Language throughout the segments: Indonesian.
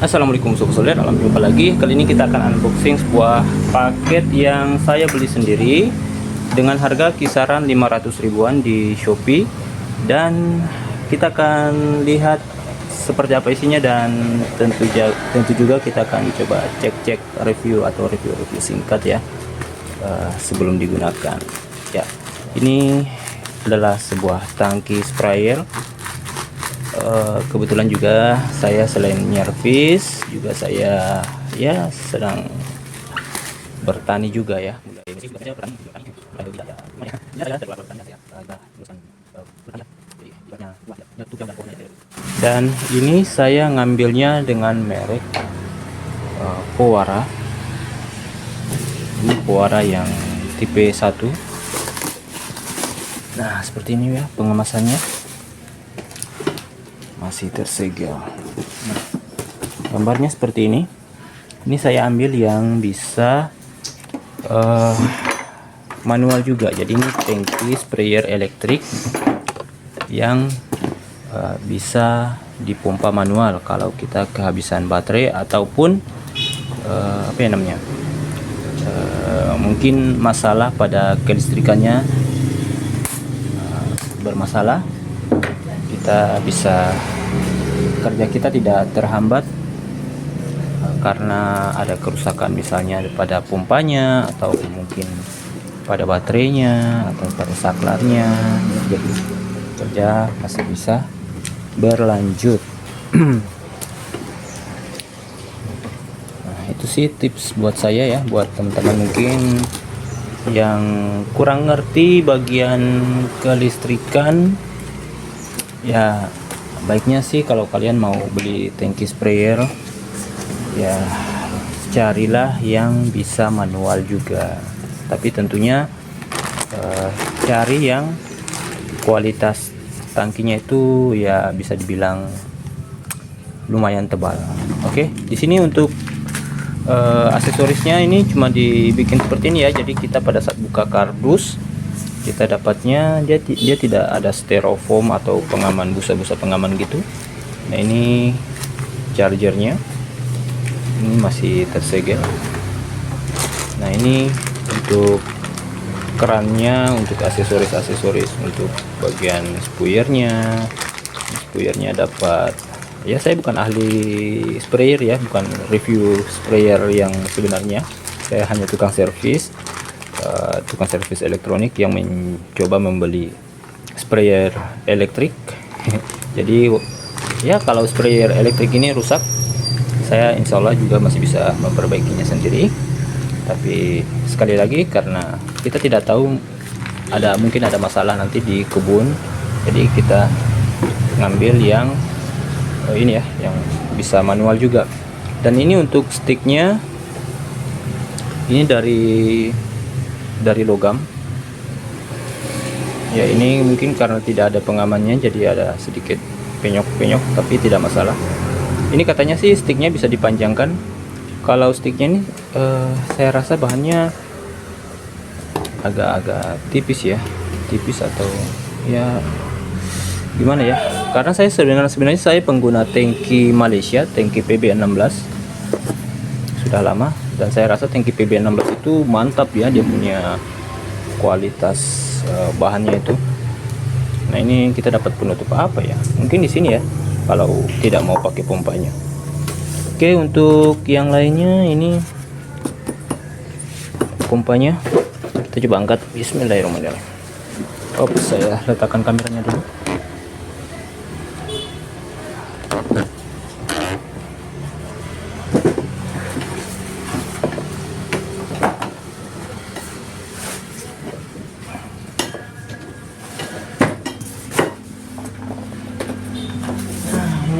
Assalamualaikum Sobat Solder, jumpa lagi. Kali ini kita akan unboxing sebuah paket yang saya beli sendiri dengan harga kisaran 500 ribuan di Shopee, dan kita akan lihat seperti apa isinya, dan tentu juga kita akan coba cek review atau review singkat ya sebelum digunakan. Ya, ini adalah sebuah tangki sprayer. Kebetulan juga saya selain nyervis juga saya ya sedang bertani juga ya. Dan ini saya ngambilnya dengan merek Powara. Ini Powara yang tipe 1. Nah, seperti ini ya pengemasannya, masih tersegel. Nah, gambarnya seperti ini. Ini saya ambil yang bisa manual juga. Jadi ini tangki sprayer elektrik yang bisa dipompa manual kalau kita kehabisan baterai ataupun apa ya namanya, mungkin masalah pada kelistrikannya bermasalah. Kita bisa kerja kita tidak terhambat karena ada kerusakan misalnya pada pompanya atau mungkin pada baterainya atau pada saklarnya, jadi kerja masih bisa berlanjut. Nah, itu sih tips buat saya ya, buat teman-teman mungkin yang kurang ngerti bagian kelistrikan. Ya, baiknya sih kalau kalian mau beli tangki sprayer ya carilah yang bisa manual juga, tapi tentunya cari yang kualitas tangkinya itu ya bisa dibilang lumayan tebal. Oke, di sini untuk aksesorisnya ini cuma dibikin seperti ini ya. Jadi kita pada saat buka kardus kita dapatnya dia tidak ada styrofoam atau pengaman, busa-busa pengaman gitu. Nah, ini chargernya, ini masih tersegel. Nah, ini untuk kerannya, untuk aksesoris untuk bagian spuyernya dapat ya. Saya bukan ahli sprayer ya, bukan review sprayer yang sebenarnya. Saya hanya tukang servis elektronik yang mencoba membeli sprayer elektrik. Jadi ya kalau sprayer elektrik ini rusak, saya insya Allah juga masih bisa memperbaikinya sendiri. Tapi sekali lagi, karena kita tidak tahu mungkin ada masalah nanti di kebun, jadi kita ngambil yang ini ya, yang bisa manual juga. Dan ini untuk sticknya, ini dari logam ya. Ini mungkin karena tidak ada pengamannya jadi ada sedikit penyok-penyok, tapi tidak masalah. Ini katanya sih sticknya bisa dipanjangkan. Kalau sticknya ini saya rasa bahannya agak-agak tipis atau ya gimana ya, karena saya sebenarnya saya pengguna tangki Malaysia, tangki PB16 sudah lama, dan saya rasa tangki PB16 itu mantap ya, dia punya kualitas bahannya itu. Nah, ini kita dapat penutup apa ya, mungkin di sini ya kalau tidak mau pakai pompanya. Oke, untuk yang lainnya ini pompanya kita coba angkat. Bismillahirrahmanirrahim. Saya letakkan kameranya dulu.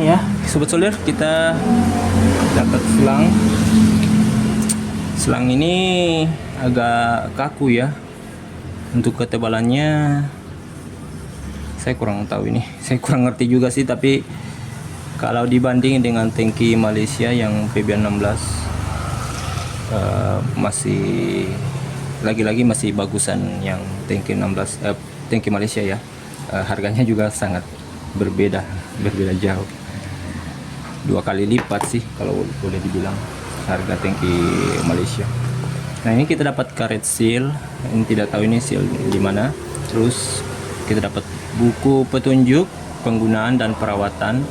Ya, sobat solder, kita dapat selang ini agak kaku ya. Untuk ketebalannya saya kurang tahu, ini saya kurang ngerti juga sih, tapi kalau dibanding dengan tangki Malaysia yang PB16 masih lagi-lagi masih bagusan yang tangki 16 tangki Malaysia ya. Harganya juga sangat berbeda jauh. 2 kali lipat sih kalau boleh dibilang harga tangki Malaysia. Nah, ini kita dapat karet seal, ini tidak tahu ini seal di mana. Terus kita dapat buku petunjuk penggunaan dan perawatan.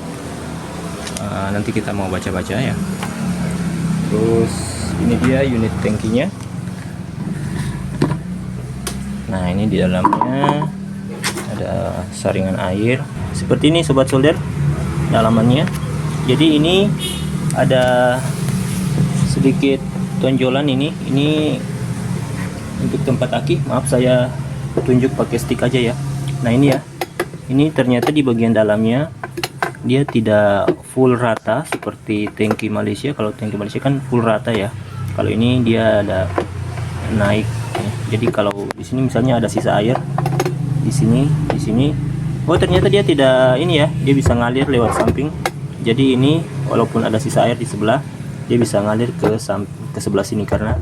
Nanti kita mau baca-baca ya. Terus ini dia unit tangkinya. Nah, ini di dalamnya ada saringan air seperti ini sobat solder dalamannya. Jadi ini ada sedikit tonjolan ini untuk tempat aki. Maaf, saya tunjuk pakai stick aja ya. Nah, ini ya, ini ternyata di bagian dalamnya dia tidak full rata seperti tangki Malaysia. Kalau tangki Malaysia kan full rata ya, kalau ini dia ada naik ya. Jadi kalau di sini misalnya ada sisa air di sini, oh ternyata dia tidak ini ya, dia bisa ngalir lewat samping. Jadi ini walaupun ada sisa air di sebelah, dia bisa ngalir ke sebelah sini karena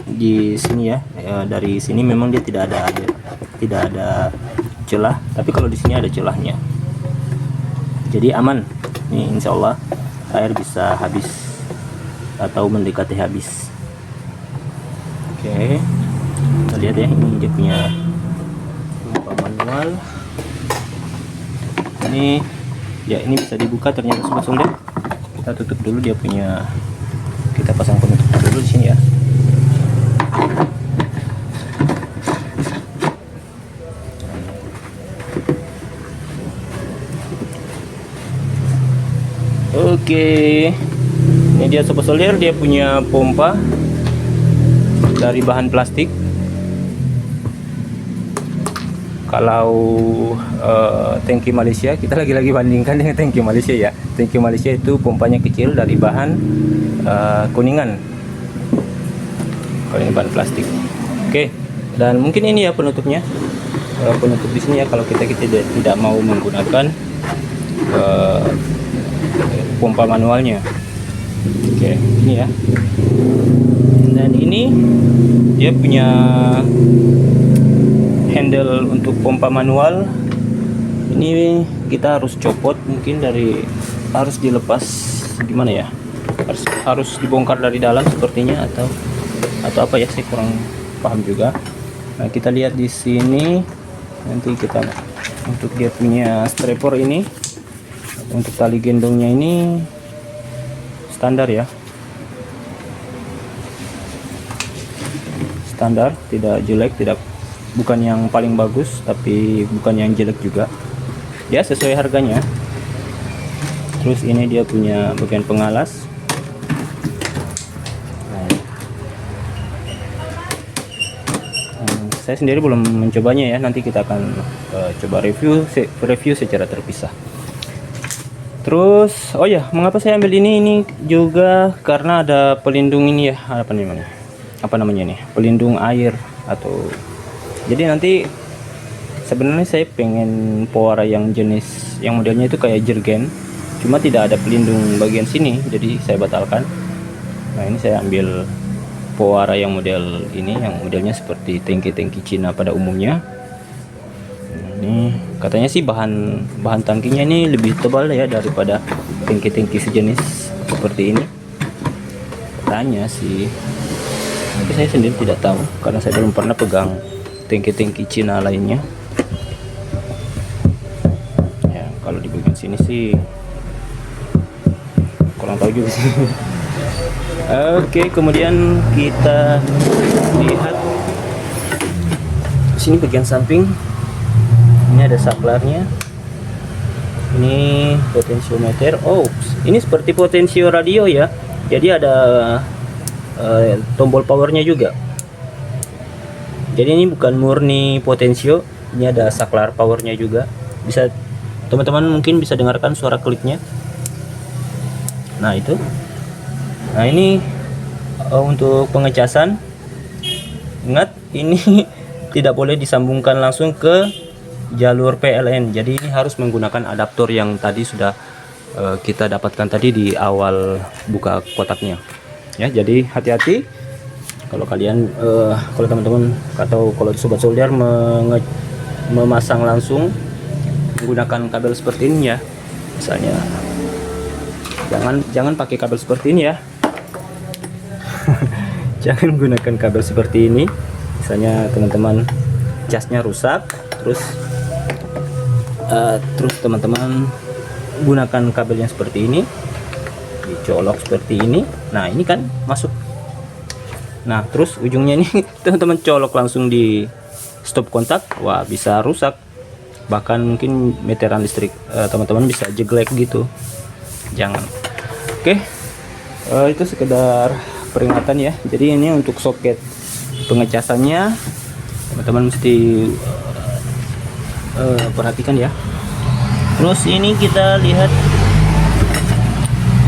di sini ya, dari sini memang dia tidak ada celah, tapi kalau di sini ada celahnya. Jadi aman. Ini insya Allah air bisa habis atau mendekati habis. Oke, kita lihat ya, ini dia punya pompa manual. Ini ya, ini bisa dibuka ternyata sobat solder. Kita tutup dulu, dia punya, kita pasang penutup dulu di sini ya. Oke, ini dia sobat solder, dia punya pompa dari bahan plastik. Kalau tangki Malaysia, kita lagi-lagi bandingkan dengan tangki Malaysia ya. Tangki Malaysia itu pompanya kecil dari bahan kuningan. Kalau ini bahan plastik. Oke, dan mungkin ini ya penutupnya. Penutup di sini ya, kalau kita tidak mau menggunakan pompa manualnya. Oke, ini ya. Dan ini dia punya handle untuk pompa manual. Ini kita harus copot, mungkin harus dilepas gimana ya, harus dibongkar dari dalam sepertinya, atau apa ya, saya kurang paham juga. Nah, kita lihat di sini nanti kita untuk dia punya strapper ini, untuk tali gendongnya ini standar ya, standar, tidak jelek, bukan yang paling bagus tapi bukan yang jelek juga ya, sesuai harganya. Terus ini dia punya bagian pengalas. Saya sendiri belum mencobanya ya, nanti kita akan coba review secara terpisah. Terus oh ya, mengapa saya ambil ini juga karena ada pelindung ini ya, apa namanya nih, pelindung air. Atau jadi nanti sebenarnya saya pengen Powara yang jenis yang modelnya itu kayak Jergen, cuma tidak ada pelindung bagian sini, jadi saya batalkan. Nah, ini saya ambil Powara yang model ini, yang modelnya seperti tangki-tangki Cina pada umumnya. Ini katanya sih bahan tangkinya ini lebih tebal ya daripada tangki-tangki sejenis seperti ini, katanya sih. Tapi saya sendiri tidak tahu karena saya belum pernah pegang tangki-tangki Cina lainnya ya. Kalau di bagian sini sih kurang tahu juga sih. Oke, kemudian kita lihat sini bagian samping. Ini ada saklarnya, ini potensiometer. Oh, ini seperti potensio radio ya, jadi ada tombol powernya juga. Jadi ini bukan murni potensio, ini ada saklar powernya juga. Bisa teman-teman mungkin bisa dengarkan suara kliknya. Nah itu. Nah ini untuk pengecasan, ingat ini tidak boleh disambungkan langsung ke jalur PLN. Jadi ini harus menggunakan adaptor yang tadi sudah kita dapatkan tadi di awal buka kotaknya ya. Jadi hati-hati kalau kalian kalau teman-teman atau kalau sobat solder memasang langsung menggunakan kabel seperti ini ya. Misalnya Jangan pakai kabel seperti ini ya. Jangan gunakan kabel seperti ini. Misalnya teman-teman casnya rusak, terus teman-teman gunakan kabel yang seperti ini, dicolok seperti ini. Nah ini kan masuk. Nah terus ujungnya ini teman-teman colok langsung di stop kontak, wah bisa rusak. Bahkan mungkin meteran listrik teman-teman bisa jeglek gitu. Jangan. Oke, itu sekedar peringatan ya. Jadi ini untuk soket pengecasannya teman-teman mesti perhatikan ya. Terus ini kita lihat,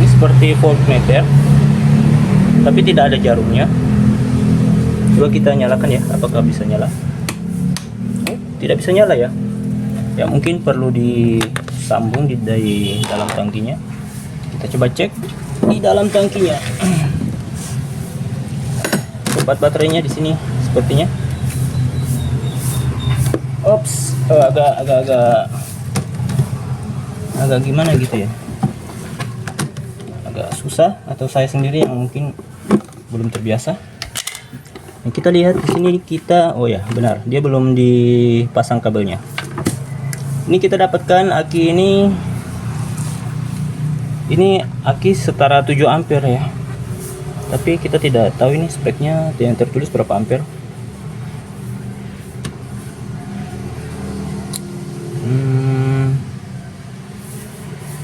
ini seperti voltmeter tapi tidak ada jarumnya. Coba kita nyalakan ya, apakah bisa nyala? Tidak bisa nyala ya. Ya mungkin perlu disambung di dalam tangkinya. Kita coba cek di dalam tangkinya. Tempat baterainya di sini sepertinya. Ops, agak gimana gitu ya. Agak susah, atau saya sendiri yang mungkin belum terbiasa. Nah, kita lihat di sini oh ya benar, dia belum dipasang kabelnya. Ini kita dapatkan aki ini aki setara 7 ampere ya. Tapi kita tidak tahu ini speknya yang tertulis berapa ampere.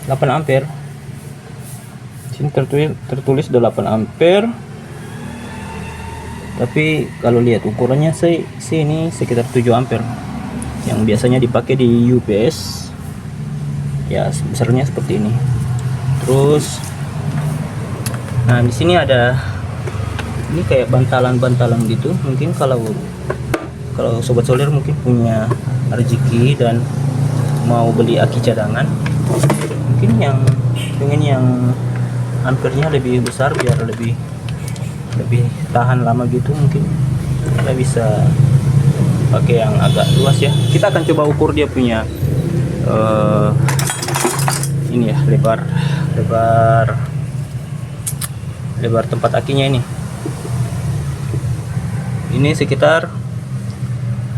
8 ampere. Sini tertulis 8 ampere. Tapi kalau lihat ukurannya ini sekitar 7 ampere. Yang biasanya dipakai di UPS. Ya, besarnya seperti ini. Terus nah, di sini ada ini kayak bantalan-bantalan gitu. Mungkin kalau sobat solder mungkin punya rezeki dan mau beli aki cadangan, mungkin yang pengen yang ampernya lebih besar biar lebih tahan lama gitu, mungkin kita bisa pakai yang agak luas ya. Kita akan coba ukur dia punya ini ya, lebar tempat akinya ini. Ini sekitar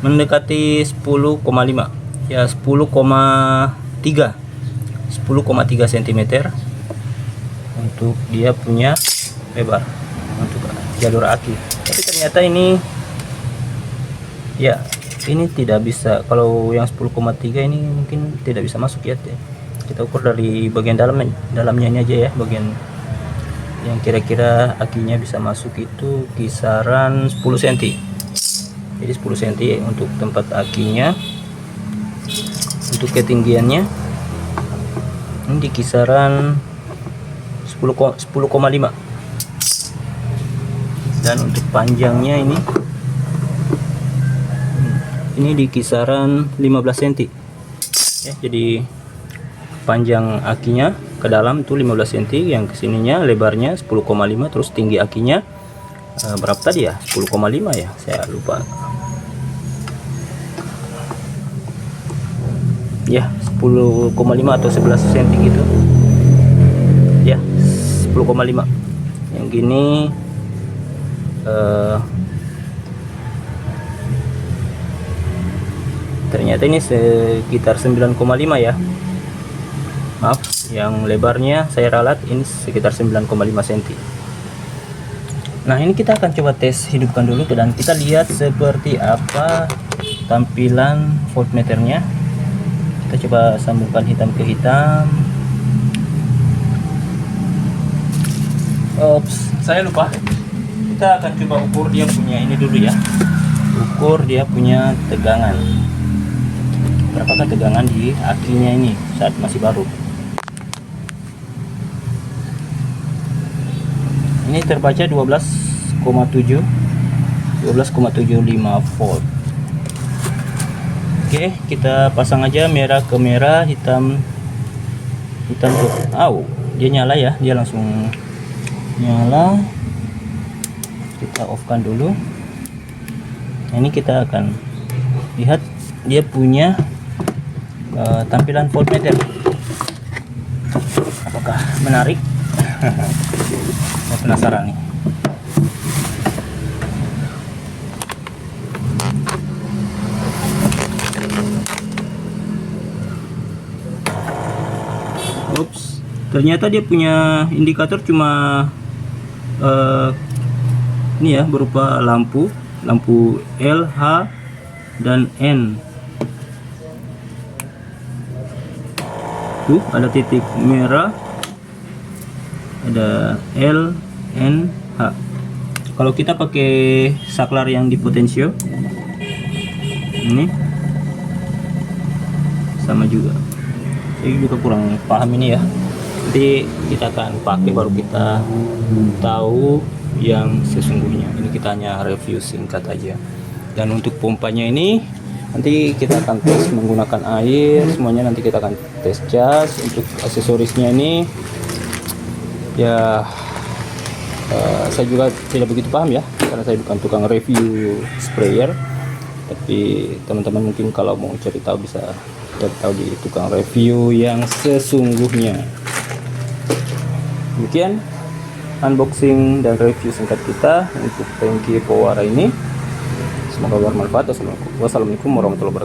mendekati 10,5 ya, 10,3 cm untuk dia punya lebar untuk jalur aki. Tapi ternyata ini ya, ini tidak bisa. Kalau yang 10,3 ini mungkin tidak bisa masuk ya. Kita ukur dari bagian dalamnya ini aja ya, bagian yang kira-kira akinya bisa masuk itu kisaran 10 cm. Jadi 10 cm untuk tempat akinya. Untuk ketinggiannya ini di kisaran 10,5. Dan untuk panjangnya ini di kisaran 15 cm ya. Jadi panjang akinya ke dalam itu 15 cm, yang kesininya lebarnya 10,5, terus tinggi akinya berapa tadi ya, 10,5 ya, saya lupa ya, 10,5 atau 11 cm gitu ya, 10,5. Yang gini ternyata ini sekitar 9,5 ya. Maaf, yang lebarnya saya ralat ini sekitar 9,5 cm. Nah, ini kita akan coba tes hidupkan dulu dan kita lihat seperti apa tampilan voltmeternya. Kita coba sambungkan hitam ke hitam. Ops, saya lupa. Kita akan coba ukur dia punya ini dulu ya. Ukur dia punya tegangan. Berapakah tegangan di akinya ini saat masih baru. Ini terbaca 12,75 volt. Oke, kita pasang aja merah ke merah, hitam ke dia nyala ya, dia langsung nyala. Kita off kan dulu. Nah, ini kita akan lihat dia punya tampilan voltmeter. Apakah menarik? Saya penasaran nih. Ups, ternyata dia punya indikator cuma ini ya, berupa lampu L, H, dan N. Tuh ada titik merah, ada L, N, H. Kalau kita pakai saklar yang di potensio ini sama juga. Saya juga kurang paham ini ya. Nanti kita akan pakai baru kita tahu yang sesungguhnya. Ini kita hanya review singkat aja. Dan untuk pompanya ini nanti kita akan tes menggunakan air semuanya. Nanti kita akan tes cas. Untuk aksesorisnya ini ya saya juga tidak begitu paham ya, karena saya bukan tukang review sprayer. Tapi teman-teman mungkin kalau mau cari tahu bisa cari tahu di tukang review yang sesungguhnya. Demikian unboxing dan review singkat kita untuk tangki Powara ini. Semoga bermanfaat. Wassalamualaikum warahmatullahi wabarakatuh.